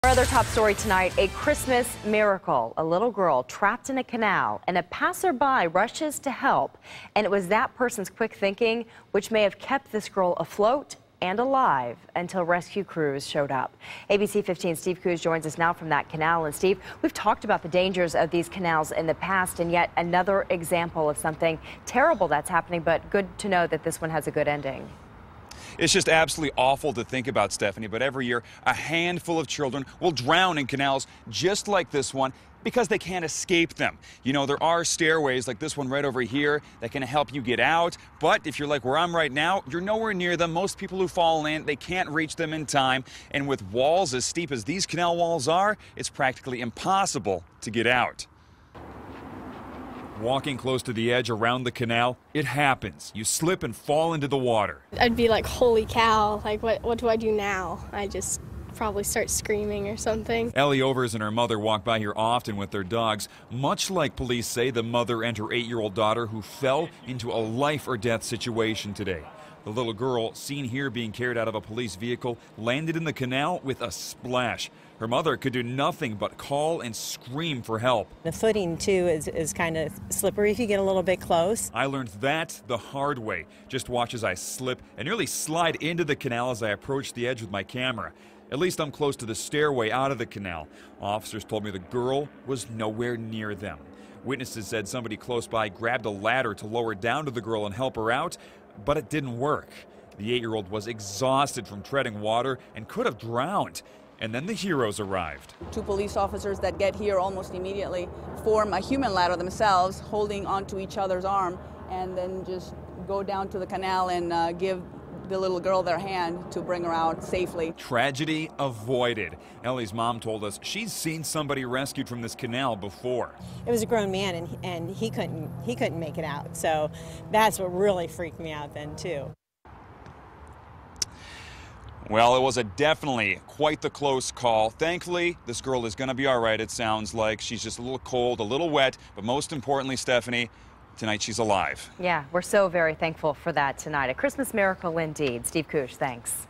Our other top story tonight, a Christmas miracle. A little girl trapped in a canal and a passerby rushes to help. And it was that person's quick thinking which may have kept this girl afloat and alive until rescue crews showed up. ABC 15's Steve Coos joins us now from that canal. And Steve, we've talked about the dangers of these canals in the past, and yet another example of something terrible that's happening, but good to know that this one has a good ending. It's just absolutely awful to think about, Stephanie, but every year a handful of children will drown in canals just like this one because they can't escape them. You know, there are stairways like this one right over here that can help you get out, but if you're like where I'm right now, you're nowhere near them. Most people who fall in, they can't reach them in time, and with walls as steep as these canal walls are, it's practically impossible to get out. Walking close to the edge around the canal, it happens. You slip and fall into the water. I'd be like, holy cow, like what do I do now? I just probably start screaming or something. Ellie Overs and her mother walk by here often with their dogs, much like police say the mother and her 8-year-old daughter who fell into a life or death situation today. The little girl, seen here being carried out of a police vehicle, landed in the canal with a splash. Her mother could do nothing but call and scream for help. The footing, too, is kind of slippery if you get a little bit close. I learned that the hard way. Just watch as I slip and nearly slide into the canal as I approach the edge with my camera. At least I'm close to the stairway out of the canal. Officers told me the girl was nowhere near them. Witnesses said somebody close by grabbed a ladder to lower down to the girl and help her out, but it didn't work. The 8-year-old was exhausted from treading water and could have drowned. And then the heroes arrived. 2 police officers that get here almost immediately form a human ladder themselves, holding onto each other's arm, and then just go down to the canal and give the little girl their hand to bring her out safely. Tragedy avoided. Ellie's mom told us she's seen somebody rescued from this canal before. It was a grown man, and he couldn't make it out. So that's what really freaked me out then, too. Well, it was definitely quite the close call. Thankfully, this girl is going to be all right, it sounds like. She's just a little cold, a little wet, but most importantly, Stephanie, tonight she's alive. Yeah, we're so very thankful for that tonight. A Christmas miracle indeed. Steve Coos, thanks.